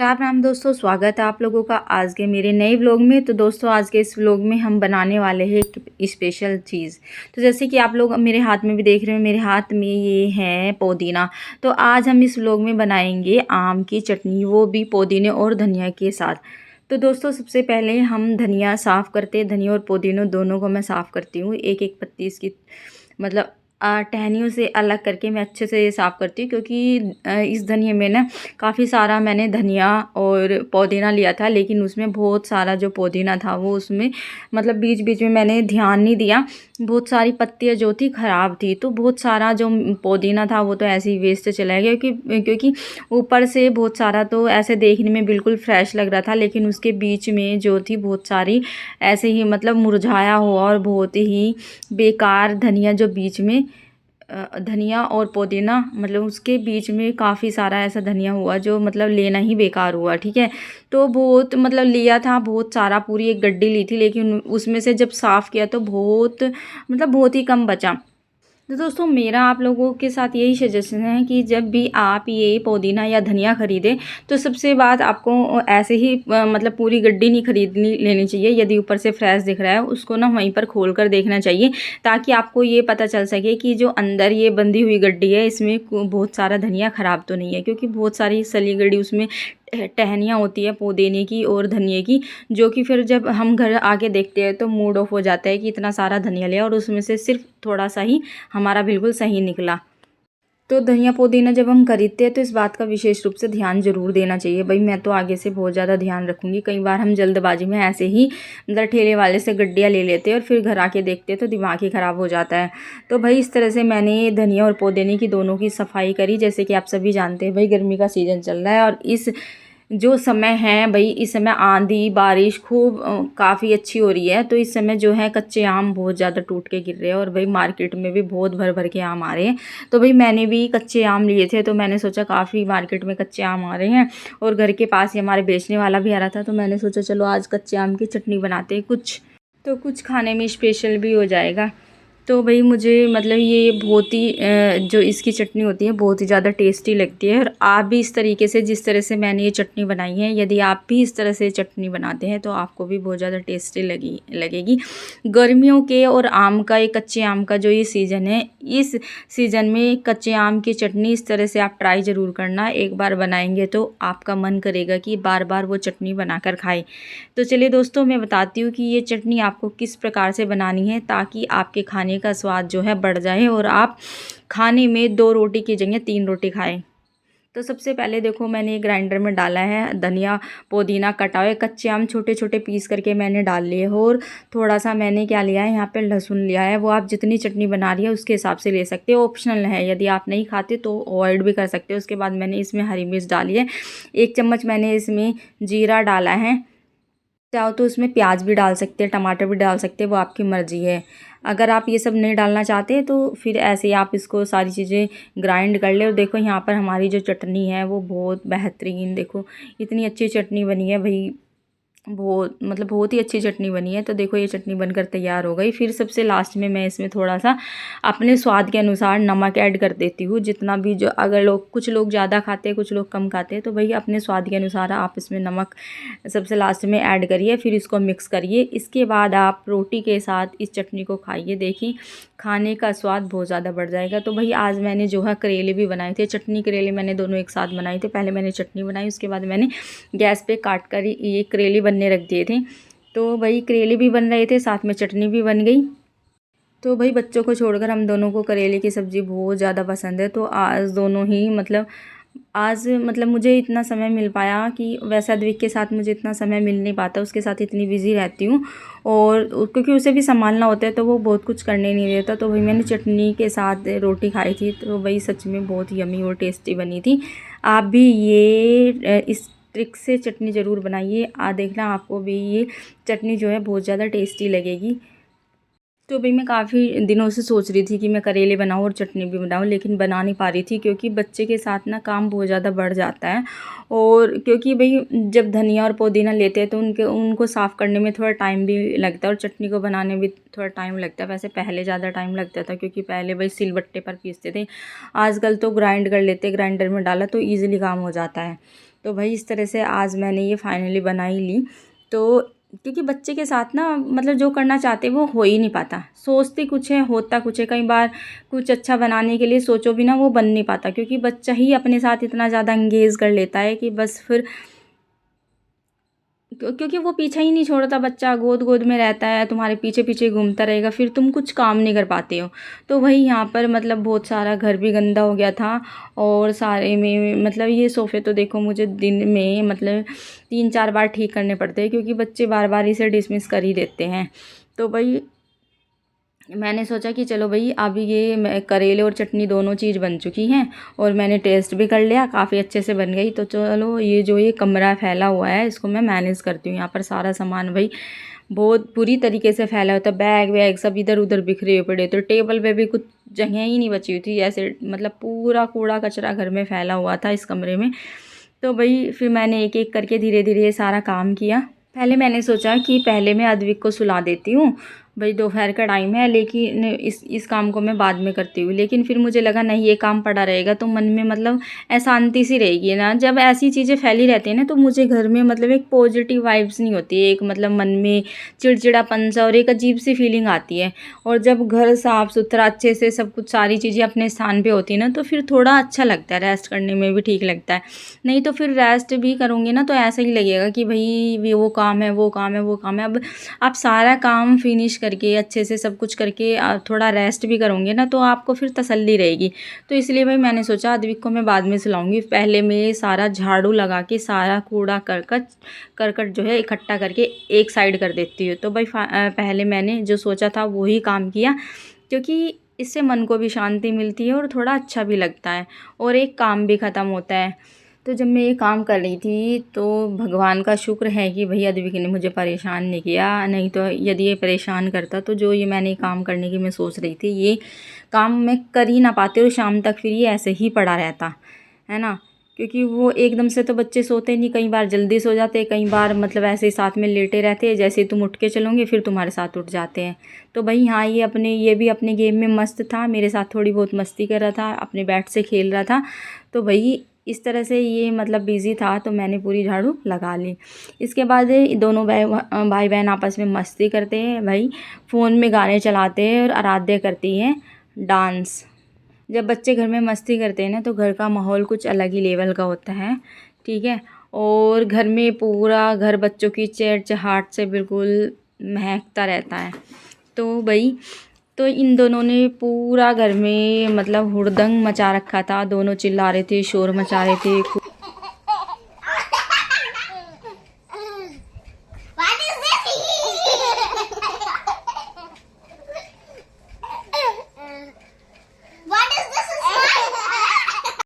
राम राम दोस्तों, स्वागत है आप लोगों का आज के मेरे नए व्लॉग में। तो दोस्तों, आज के इस व्लॉग में हम बनाने वाले हैं एक स्पेशल चीज़। तो जैसे कि आप लोग मेरे हाथ में भी देख रहे हो, मेरे हाथ में ये है पुदीना। तो आज हम इस व्लॉग में बनाएंगे आम की चटनी, वो भी पुदीने और धनिया के साथ। तो दोस्तों, सबसे पहले हम धनिया साफ़ करते हैं। धनिया और पुदीनों दोनों को मैं साफ़ करती हूँ, एक एक पत्ती इसकी मतलब टहनियों से अलग करके मैं अच्छे से ये साफ़ करती हूँ, क्योंकि इस धनिया में ना काफ़ी सारा मैंने धनिया और पुदीना लिया था, लेकिन उसमें बहुत सारा जो पुदीना था वो उसमें मतलब बीच बीच में मैंने ध्यान नहीं दिया। बहुत सारी पत्तियाँ जो थी ख़राब थी, तो बहुत सारा जो पुदीना था वो तो ऐसे ही वेस्ट चला गया, क्योंकि ऊपर से बहुत सारा तो ऐसे देखने में बिल्कुल फ्रेश लग रहा था, लेकिन उसके बीच में जो थी बहुत सारी ऐसे ही मतलब मुरझाया हुआ और बहुत ही बेकार धनिया जो बीच में धनिया और पुदीना मतलब उसके बीच में काफ़ी सारा ऐसा धनिया हुआ जो मतलब लेना ही बेकार हुआ। ठीक है, तो बहुत मतलब लिया था बहुत सारा, पूरी एक गड्डी ली थी, लेकिन उसमें से जब साफ़ किया तो बहुत मतलब बहुत ही कम बचा। तो दोस्तों, मेरा आप लोगों के साथ यही सजेशन है कि जब भी आप ये पुदीना या धनिया ख़रीदें तो सबसे बात आपको ऐसे ही मतलब पूरी गड्डी नहीं खरीदनी लेनी चाहिए। यदि ऊपर से फ्रेश दिख रहा है उसको ना वहीं पर खोल कर देखना चाहिए, ताकि आपको ये पता चल सके कि जो अंदर ये बंधी हुई गड्डी है इसमें बहुत सारा धनिया ख़राब तो नहीं है, क्योंकि बहुत सारी सली गड्डी उसमें टहनियाँ होती है पुदीने की और धनिये की, जो कि फिर जब हम घर आके देखते हैं तो मूड ऑफ हो जाता है कि इतना सारा धनिया लिया और उसमें से सिर्फ थोड़ा सा ही हमारा बिल्कुल सही निकला। तो धनिया पुदीना जब हम खरीदते हैं तो इस बात का विशेष रूप से ध्यान ज़रूर देना चाहिए। भाई, मैं तो आगे से बहुत ज़्यादा ध्यान रखूँगी। कई बार हम जल्दबाजी में ऐसे ही मतलब ठेले वाले से गड्डियाँ ले लेते हैं और फिर घर आके देखते हैं तो दिमाग ही ख़राब हो जाता है। तो भाई, इस तरह से मैंने धनिया और पुदीने की दोनों की सफाई करी। जैसे कि आप सभी जानते हैं भाई, गर्मी का सीज़न चल रहा है और इस जो समय है भाई, इस समय आंधी बारिश खूब काफ़ी अच्छी हो रही है। तो इस समय जो है कच्चे आम बहुत ज़्यादा टूट के गिर रहे हैं और भाई मार्केट में भी बहुत भर भर के आम आ रहे हैं। तो भाई मैंने भी कच्चे आम लिए थे, तो मैंने सोचा काफ़ी मार्केट में कच्चे आम आ रहे हैं और घर के पास ही हमारे बेचने वाला भी आ रहा था, तो मैंने सोचा चलो आज कच्चे आम की चटनी बनाते हैं, कुछ खाने में स्पेशल भी हो जाएगा। तो भाई मुझे मतलब ये बहुत ही जो इसकी चटनी होती है बहुत ही ज़्यादा टेस्टी लगती है। और आप भी इस तरीके से, जिस तरह से मैंने ये चटनी बनाई है, यदि आप भी इस तरह से चटनी बनाते हैं तो आपको भी बहुत ज़्यादा टेस्टी लगेगी। गर्मियों के और आम का, एक कच्चे आम का जो ये सीज़न है, इस सीज़न में कच्चे आम की चटनी इस तरह से आप ट्राई ज़रूर करना। एक बार बनाएंगे तो आपका मन करेगा कि बार बार वो चटनी बनाकर खाएं। तो चलिए दोस्तों, मैं बताती हूँ कि ये चटनी आपको किस प्रकार से बनानी है, ताकि आपके खाने का स्वाद जो है बढ़ जाए और आप खाने में 2 रोटी की जगह 3 रोटी खाएं। तो सबसे पहले देखो, मैंने ग्राइंडर में डाला है धनिया पुदीना कटा हुआ, कच्चे आम छोटे छोटे पीस करके मैंने डाल लिए हो, और थोड़ा सा मैंने क्या लिया है यहाँ पे, लहसुन लिया है। वो आप जितनी चटनी बना रही है उसके हिसाब से ले सकते हो, ऑप्शनल है, यदि आप नहीं खाते तो अवॉइड भी कर सकते हो। उसके बाद मैंने इसमें हरी मिर्च डाली है, 1 चम्मच मैंने इसमें जीरा डाला है। चाहो तो उसमें प्याज भी डाल सकते हैं, टमाटर भी डाल सकते हैं, वो आपकी मर्ज़ी है। अगर आप ये सब नहीं डालना चाहते तो फिर ऐसे ही आप इसको सारी चीज़ें ग्राइंड कर ले। और देखो यहाँ पर हमारी जो चटनी है वो बहुत बेहतरीन, देखो इतनी अच्छी चटनी बनी है भाई, बहुत मतलब बहुत ही अच्छी चटनी बनी है। तो देखो ये चटनी बनकर तैयार हो गई। फिर सबसे लास्ट में मैं इसमें थोड़ा सा अपने स्वाद के अनुसार नमक ऐड कर देती हूँ, जितना भी, जो अगर कुछ लोग ज़्यादा खाते हैं कुछ लोग कम खाते हैं, तो भाई अपने स्वाद के अनुसार आप इसमें नमक सबसे लास्ट में ऐड करिए। फिर इसको मिक्स करिए। इसके बाद आप रोटी के साथ इस चटनी को खाइए, देखिए खाने का स्वाद बहुत ज़्यादा बढ़ जाएगा। तो भाई आज मैंने जो है करेले भी बनाए थे, चटनी करेले मैंने दोनों एक साथ बनाए थे। पहले मैंने चटनी बनाई, उसके बाद मैंने गैस पे काट कर ये करेले बनने रख दिए थे। तो भाई करेले भी बन रहे थे, साथ में चटनी भी बन गई। तो भाई बच्चों को छोड़कर हम दोनों को करेले की सब्ज़ी बहुत ज़्यादा पसंद है। तो आज मतलब मुझे इतना समय मिल पाया कि वैसा द्विक के साथ मुझे इतना समय मिल नहीं पाता, उसके साथ इतनी बिज़ी रहती हूँ, और क्योंकि उसे भी संभालना होता है तो वो बहुत कुछ करने नहीं देता। तो भाई मैंने चटनी के साथ रोटी खाई थी, तो भाई सच में बहुत यमी और टेस्टी बनी थी। आप भी ये इस ट्रिक से चटनी ज़रूर बनाइए, देखना आपको भी ये चटनी जो है बहुत ज़्यादा टेस्टी लगेगी। तो भाई मैं काफ़ी दिनों से सोच रही थी कि मैं करेले बनाऊँ और चटनी भी बनाऊँ, लेकिन बना नहीं पा रही थी, क्योंकि बच्चे के साथ ना काम बहुत ज़्यादा बढ़ जाता है। और क्योंकि भाई जब धनिया और पुदीना लेते हैं तो उनको साफ़ करने में थोड़ा टाइम भी लगता है और चटनी को बनाने में भी थोड़ा टाइम लगता है। वैसे पहले ज़्यादा टाइम लगता था, क्योंकि पहले भाई सिलबट्टे पर पीसते थे, आजकल तो ग्राइंड कर लेते, ग्राइंडर में डाला तो ईज़िली काम हो जाता है। तो भाई इस तरह से आज मैंने ये फाइनली बना ही ली। तो क्योंकि बच्चे के साथ ना मतलब जो करना चाहते हैं वो हो ही नहीं पाता, सोचते कुछ है होता कुछ है। कई बार कुछ अच्छा बनाने के लिए सोचो भी ना वो बन नहीं पाता, क्योंकि बच्चा ही अपने साथ इतना ज़्यादा एंगेज कर लेता है कि बस फिर क्योंकि वो पीछा ही नहीं छोड़ता, बच्चा गोद गोद में रहता है, तुम्हारे पीछे पीछे घूमता रहेगा, फिर तुम कुछ काम नहीं कर पाते हो। तो वही यहाँ पर मतलब बहुत सारा घर भी गंदा हो गया था, और सारे में मतलब ये सोफ़े तो देखो मुझे दिन में मतलब 3-4 बार ठीक करने पड़ते हैं, क्योंकि बच्चे बार बार इसे डिसमिस कर ही देते हैं। तो भाई मैंने सोचा कि चलो भाई अब ये करेले और चटनी दोनों चीज़ बन चुकी हैं, और मैंने टेस्ट भी कर लिया, काफ़ी अच्छे से बन गई। तो चलो ये जो ये कमरा फैला हुआ है इसको मैं मैनेज करती हूँ। यहाँ पर सारा सामान भाई बहुत बुरी तरीके से फैला होता है, बैग वैग सब इधर उधर बिखरे हुए पड़े, तो टेबल पे भी कुछ जगह ही नहीं बची हुई थी, ऐसे मतलब पूरा कूड़ा कचरा घर में फैला हुआ था इस कमरे में। तो भाई फिर मैंने एक एक करके धीरे धीरे ये सारा काम किया। पहले मैंने सोचा कि पहले मैं अद्विक को सुला देती हूँ, भाई दोपहर का टाइम है, लेकिन इस काम को मैं बाद में करती हूँ। लेकिन फिर मुझे लगा नहीं, ये काम पड़ा रहेगा तो मन में मतलब अशांति सी रहेगी ना, जब ऐसी चीज़ें फैली रहती हैं ना तो मुझे घर में मतलब एक पॉजिटिव वाइब्स नहीं होती है, एक मतलब मन में चिड़चिड़ापन सा और एक अजीब सी फीलिंग आती है। और जब घर साफ़ सुथरा अच्छे से सब कुछ सारी चीज़ें अपने स्थान पे होती है ना, तो फिर थोड़ा अच्छा लगता है, रेस्ट करने में भी ठीक लगता है। नहीं तो फिर रेस्ट भी करूँगी ना तो ऐसा ही लगेगा कि भाई वो काम है वो काम है वो काम है। अब आप सारा काम फिनिश करके अच्छे से सब कुछ करके थोड़ा रेस्ट भी करोगे ना तो आपको फिर तसल्ली रहेगी। तो इसलिए भाई मैंने सोचा अद्विक को मैं बाद में सुलाऊंगी, पहले मैं सारा झाड़ू लगा के सारा कूड़ा करकट जो है इकट्ठा करके एक साइड कर देती हूँ। तो भाई पहले मैंने जो सोचा था वही काम किया, क्योंकि इससे मन को भी शांति मिलती है और थोड़ा अच्छा भी लगता है, और एक काम भी ख़त्म होता है। तो जब मैं ये काम कर रही थी तो भगवान का शुक्र है कि भैया अद्विक ने मुझे परेशान नहीं किया, नहीं तो यदि ये परेशान करता तो जो ये मैंने काम करने की मैं सोच रही थी ये काम मैं कर ही ना पाते, और शाम तक फिर ये ऐसे ही पड़ा रहता है ना। क्योंकि वो एकदम से तो बच्चे सोते नहीं, कई बार जल्दी सो जाते, कई बार मतलब ऐसे ही साथ में लेटे रहते हैं, जैसे तुम उठ के चलोगे फिर तुम्हारे साथ उठ जाते हैं। तो भाई हाँ ये भी अपने गेम में मस्त था, मेरे साथ थोड़ी बहुत मस्ती कर रहा था, अपने बैट से खेल रहा था। तो भाई इस तरह से ये मतलब बिज़ी था तो मैंने पूरी झाड़ू लगा ली। इसके बाद दोनों भाई बहन आपस में मस्ती करते हैं भाई, फ़ोन में गाने चलाते हैं और आराध्या करती हैं डांस। जब बच्चे घर में मस्ती करते हैं ना तो घर का माहौल कुछ अलग ही लेवल का होता है, ठीक है। और घर में पूरा घर बच्चों की चहचहाट से बिल्कुल महकता रहता है। तो भाई तो इन दोनों ने पूरा घर में मतलब हुड़दंग मचा रखा था, दोनों चिल्ला रहे थे, शोर मचा रहे थे।